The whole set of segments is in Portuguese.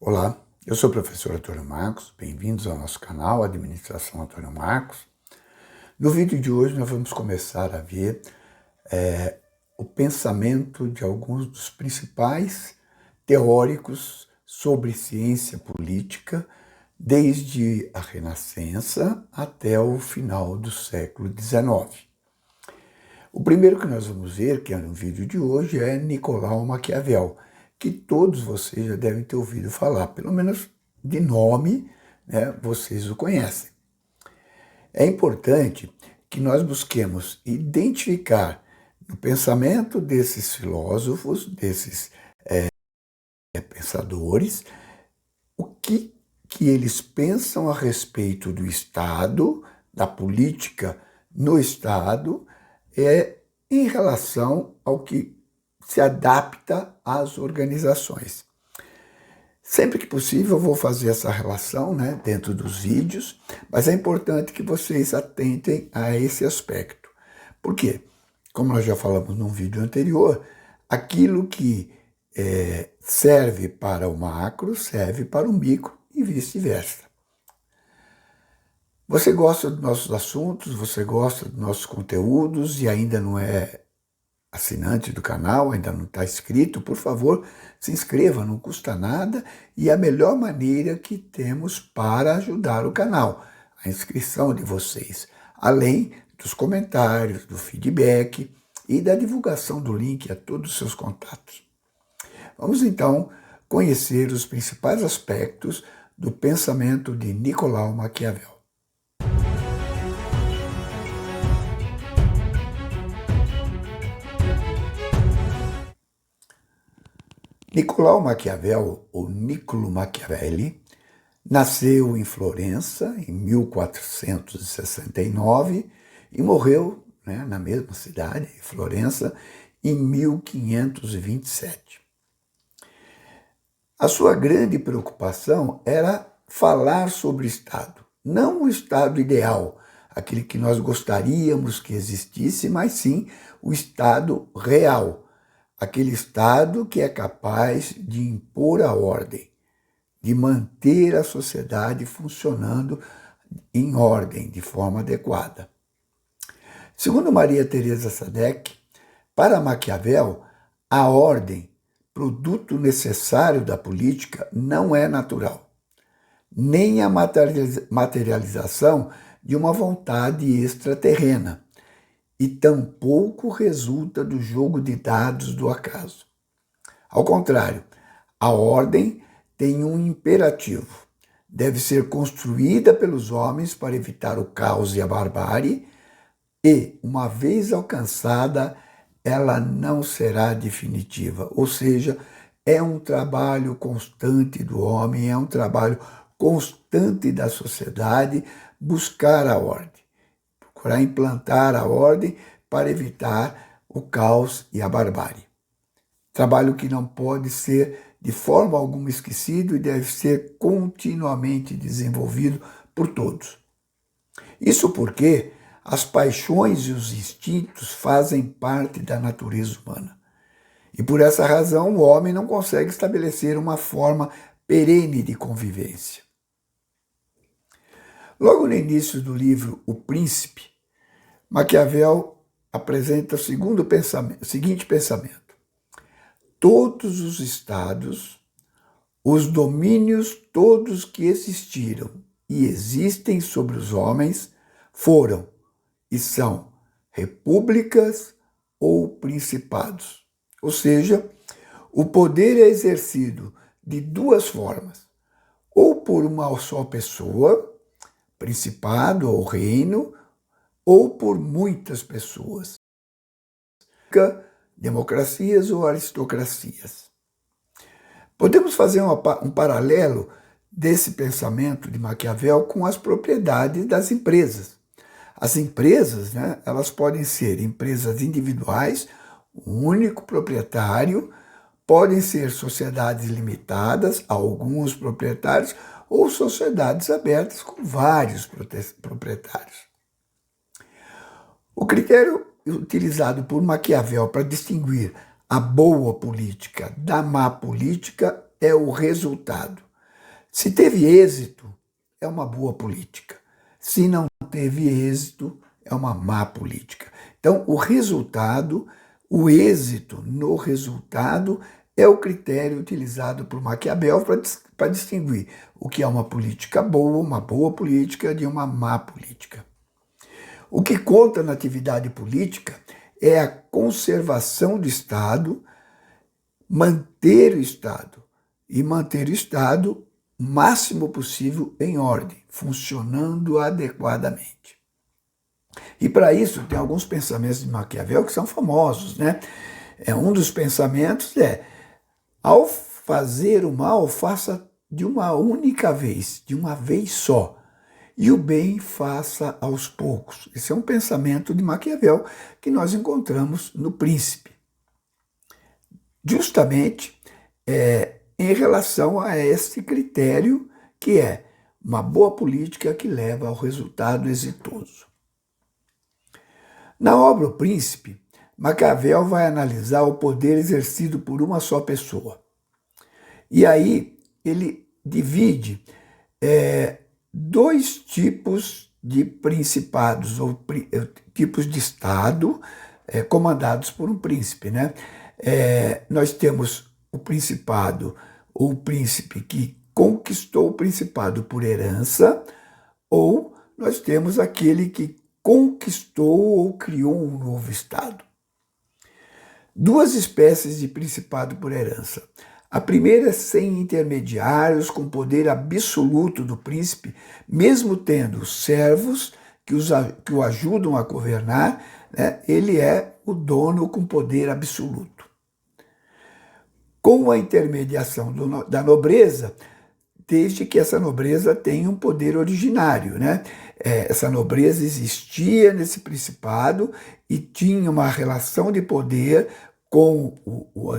Olá, eu sou o professor Antônio Marcos, bem-vindos ao nosso canal Administração Antônio Marcos. No vídeo de hoje nós vamos começar a ver o pensamento de alguns dos principais teóricos sobre ciência política, desde a Renascença até o final do século XIX. O primeiro que nós vamos ver, que é no vídeo de hoje, é Nicolau Maquiavel, que todos vocês já devem ter ouvido falar, pelo menos de nome, né, vocês o conhecem. É importante que nós busquemos identificar no pensamento desses filósofos, desses pensadores, o que eles pensam a respeito do Estado, da política no Estado, em relação ao que se adapta às organizações. Sempre que possível eu vou fazer essa relação, né, dentro dos vídeos, mas é importante que vocês atentem a esse aspecto. Por quê? Como nós já falamos num vídeo anterior, aquilo que serve para o macro serve para o micro e vice-versa. Você gosta dos nossos assuntos, você gosta dos nossos conteúdos e ainda não é assinante do canal, ainda não está inscrito, por favor, se inscreva, não custa nada e é a melhor maneira que temos para ajudar o canal, a inscrição de vocês, além dos comentários, do feedback e da divulgação do link a todos os seus contatos. Vamos então conhecer os principais aspectos do pensamento de Nicolau Maquiavel. Nicolau Maquiavel, ou Niccolo Machiavelli, nasceu em Florença em 1469 e morreu, né, na mesma cidade, Florença, em 1527. A sua grande preocupação era falar sobre o Estado, não o Estado ideal, aquele que nós gostaríamos que existisse, mas sim o Estado real, aquele Estado que é capaz de impor a ordem, de manter a sociedade funcionando em ordem, de forma adequada. Segundo Maria Teresa Sadek, para Maquiavel, a ordem, produto necessário da política, não é natural, nem a materialização de uma vontade extraterrena, e tampouco resulta do jogo de dados do acaso. Ao contrário, a ordem tem um imperativo. Deve ser construída pelos homens para evitar o caos e a barbárie, e, uma vez alcançada, ela não será definitiva. Ou seja, é um trabalho constante do homem, é um trabalho constante da sociedade buscar a ordem. Procurar implantar a ordem para evitar o caos e a barbárie. Trabalho que não pode ser de forma alguma esquecido e deve ser continuamente desenvolvido por todos. Isso porque as paixões e os instintos fazem parte da natureza humana. E por essa razão o homem não consegue estabelecer uma forma perene de convivência. Logo no início do livro O Príncipe, Maquiavel apresenta o seguinte pensamento: todos os estados, os domínios todos que existiram e existem sobre os homens, foram e são repúblicas ou principados. Ou seja, o poder é exercido de duas formas: ou por uma só pessoa, principado ou reino, ou por muitas pessoas, democracias ou aristocracias. Podemos fazer um paralelo desse pensamento de Maquiavel com as propriedades das empresas. As empresas, né, elas podem ser empresas individuais, um único proprietário, podem ser sociedades limitadas a alguns proprietários ou sociedades abertas com vários proprietários. O critério utilizado por Maquiavel para distinguir a boa política da má política é o resultado. Se teve êxito, é uma boa política. Se não teve êxito, é uma má política. Então, o êxito no resultado é o critério utilizado por Maquiavel para distinguir o que é uma política boa, uma boa política, de uma má política. O que conta na atividade política é a conservação do Estado, manter o Estado e manter o Estado o máximo possível em ordem, funcionando adequadamente. E para isso tem alguns pensamentos de Maquiavel que são famosos, né? Um dos pensamentos é: ao fazer o mal, faça de uma única vez, de uma vez só, e o bem faça aos poucos. Esse é um pensamento de Maquiavel que nós encontramos no Príncipe. Justamente em relação a este critério que é uma boa política que leva ao resultado exitoso. Na obra O Príncipe, Maquiavel vai analisar o poder exercido por uma só pessoa. E aí ele divide dois tipos de principados, ou tipos de Estado comandados por um príncipe, né? Nós temos o principado, ou o príncipe que conquistou o principado por herança, ou nós temos aquele que conquistou ou criou um novo Estado. Duas espécies de principado por herança. A primeira é sem intermediários, com poder absoluto do príncipe, mesmo tendo servos que o ajudam a governar, né? Ele é o dono com poder absoluto. Com a intermediação da nobreza, desde que essa nobreza tenha um poder originário, né? Essa nobreza existia nesse principado e tinha uma relação de poder com o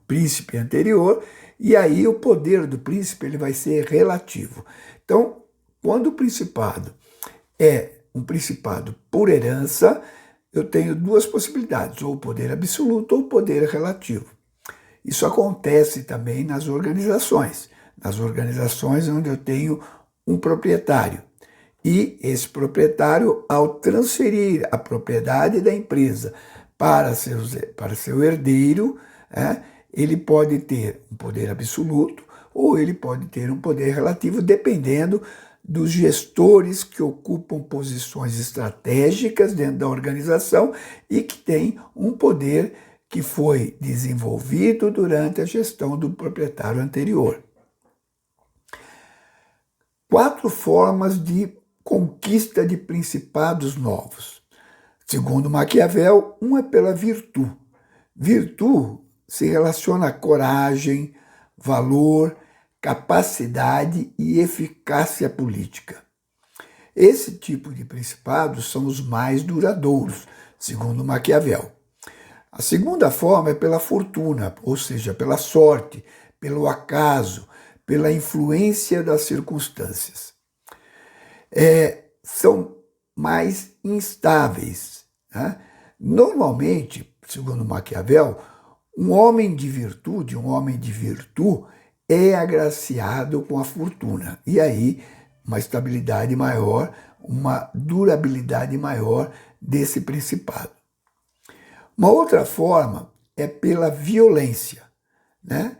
príncipe anterior, e aí o poder do príncipe ele vai ser relativo. Então, quando o principado é um principado por herança, eu tenho duas possibilidades, ou o poder absoluto ou o poder relativo. Isso acontece também nas organizações onde eu tenho um proprietário. E esse proprietário, ao transferir a propriedade da empresa para seu herdeiro, ele pode ter um poder absoluto ou ele pode ter um poder relativo, dependendo dos gestores que ocupam posições estratégicas dentro da organização e que têm um poder que foi desenvolvido durante a gestão do proprietário anterior. 4 formas de conquista de principados novos. Segundo Maquiavel, uma é pela virtude. Virtude se relaciona a coragem, valor, capacidade e eficácia política. Esse tipo de principados são os mais duradouros, segundo Maquiavel. A segunda forma é pela fortuna, ou seja, pela sorte, pelo acaso, pela influência das circunstâncias. São mais instáveis, né? Normalmente, segundo Maquiavel, um homem de virtude é agraciado com a fortuna. E aí, uma estabilidade maior, uma durabilidade maior desse principado. Uma outra forma é pela violência, né?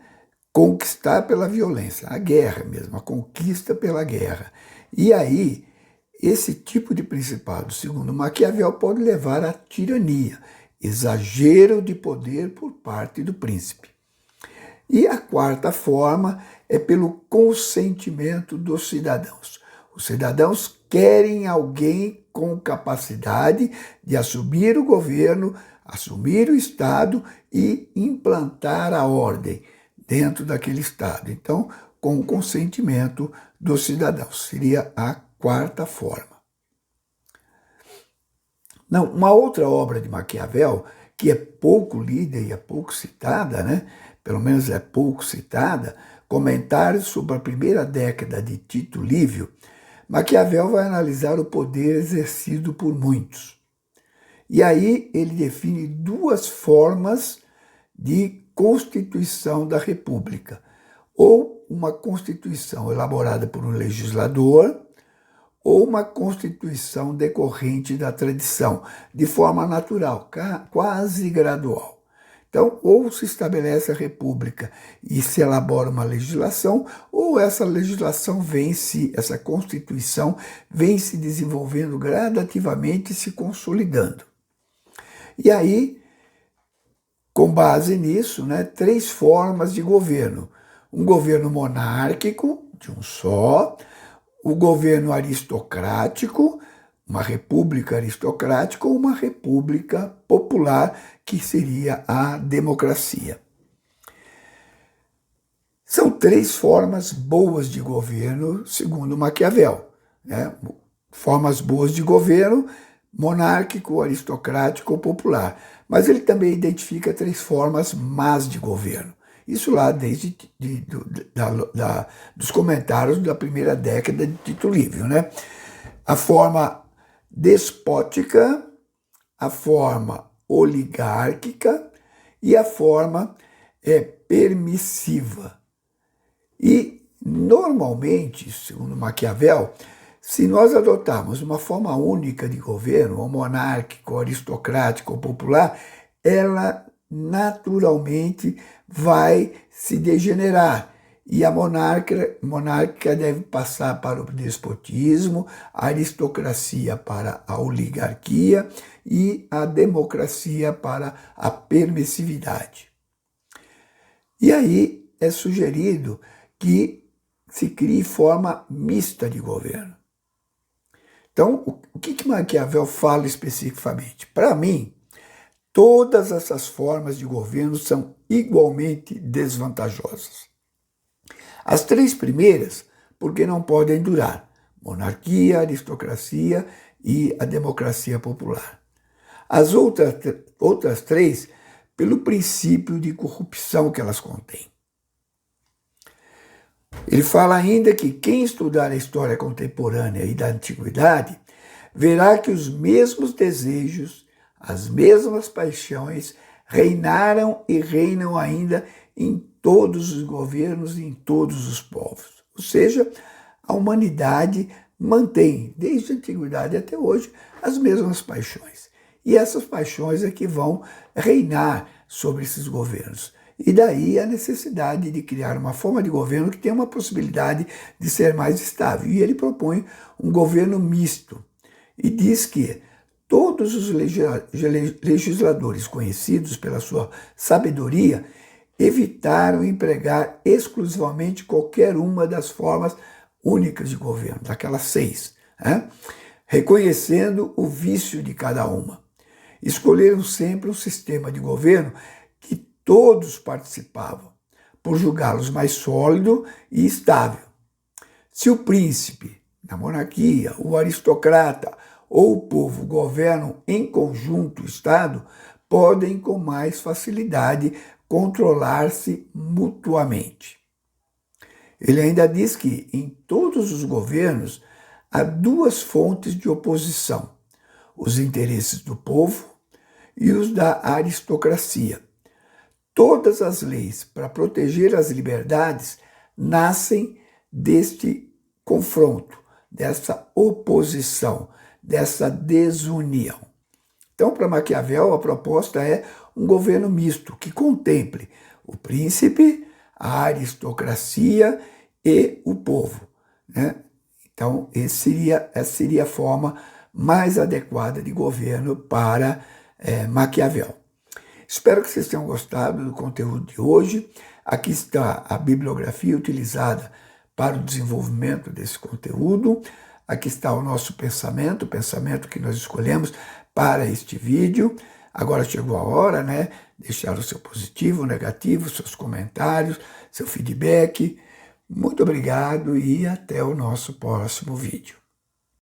Conquistar pela violência, a guerra mesmo, a conquista pela guerra. E aí, esse tipo de principado, segundo Maquiavel, pode levar à tirania, exagero de poder por parte do príncipe. E a quarta forma é pelo consentimento dos cidadãos. Os cidadãos querem alguém com capacidade de assumir o governo, assumir o Estado e implantar a ordem dentro daquele Estado. Então, com o consentimento dos cidadãos. Seria a quarta forma. Não, uma outra obra de Maquiavel, que é pouco lida e é pouco citada, né? Pelo menos é pouco citada, Comentários sobre a primeira década de Tito Livio, Maquiavel vai analisar o poder exercido por muitos. E aí ele define 2 formas de constituição da República, ou ou uma constituição elaborada por um legislador, ou uma constituição decorrente da tradição, de forma natural, quase gradual. Então, ou se estabelece a república e se elabora uma legislação, ou essa legislação essa constituição vem se desenvolvendo gradativamente e se consolidando. E aí, com base nisso, né, 3 formas de governo. Um governo monárquico, de um só, o governo aristocrático, uma república aristocrática ou uma república popular, que seria a democracia. São 3 formas boas de governo, segundo Maquiavel, né? Formas boas de governo: monárquico, aristocrático ou popular. Mas ele também identifica 3 formas más de governo. Isso lá desde dos comentários da primeira década de Tito Livio, né? A forma despótica, a forma oligárquica e a forma permissiva. E, normalmente, segundo Maquiavel, se nós adotarmos uma forma única de governo, ou monárquico, aristocrático ou popular, ela naturalmente vai se degenerar. E a monárquica deve passar para o despotismo, a aristocracia para a oligarquia e a democracia para a permissividade. E aí é sugerido que se crie forma mista de governo. Então, o que Maquiavel fala especificamente? Para mim, todas essas formas de governo são igualmente desvantajosas. As 3 primeiras, porque não podem durar: monarquia, aristocracia e a democracia popular. As outras 3, pelo princípio de corrupção que elas contêm. Ele fala ainda que quem estudar a história contemporânea e da antiguidade verá que os mesmos desejos, as mesmas paixões reinaram e reinam ainda em todos os governos e em todos os povos. Ou seja, a humanidade mantém, desde a antiguidade até hoje, as mesmas paixões. E essas paixões é que vão reinar sobre esses governos. E daí a necessidade de criar uma forma de governo que tenha uma possibilidade de ser mais estável. E ele propõe um governo misto. E diz que todos os legisladores conhecidos pela sua sabedoria evitaram empregar exclusivamente qualquer uma das formas únicas de governo, daquelas 6, né? Reconhecendo o vício de cada uma. Escolheram sempre um sistema de governo que todos participavam, por julgá-los mais sólido e estável. Se o príncipe, na monarquia, o aristocrata ou o povo governam em conjunto o Estado, podem com mais facilidade controlar-se mutuamente. Ele ainda diz que em todos os governos há 2 fontes de oposição: os interesses do povo e os da aristocracia. Todas as leis para proteger as liberdades nascem deste confronto, dessa oposição, dessa desunião. Então, para Maquiavel, a proposta é um governo misto, que contemple o príncipe, a aristocracia e o povo, né? Então, essa seria a forma mais adequada de governo para Maquiavel. Espero que vocês tenham gostado do conteúdo de hoje. Aqui está a bibliografia utilizada para o desenvolvimento desse conteúdo. Aqui está o nosso pensamento, o pensamento que nós escolhemos para este vídeo. Agora chegou a hora, né? Deixar o seu positivo, negativo, seus comentários, seu feedback. Muito obrigado e até o nosso próximo vídeo.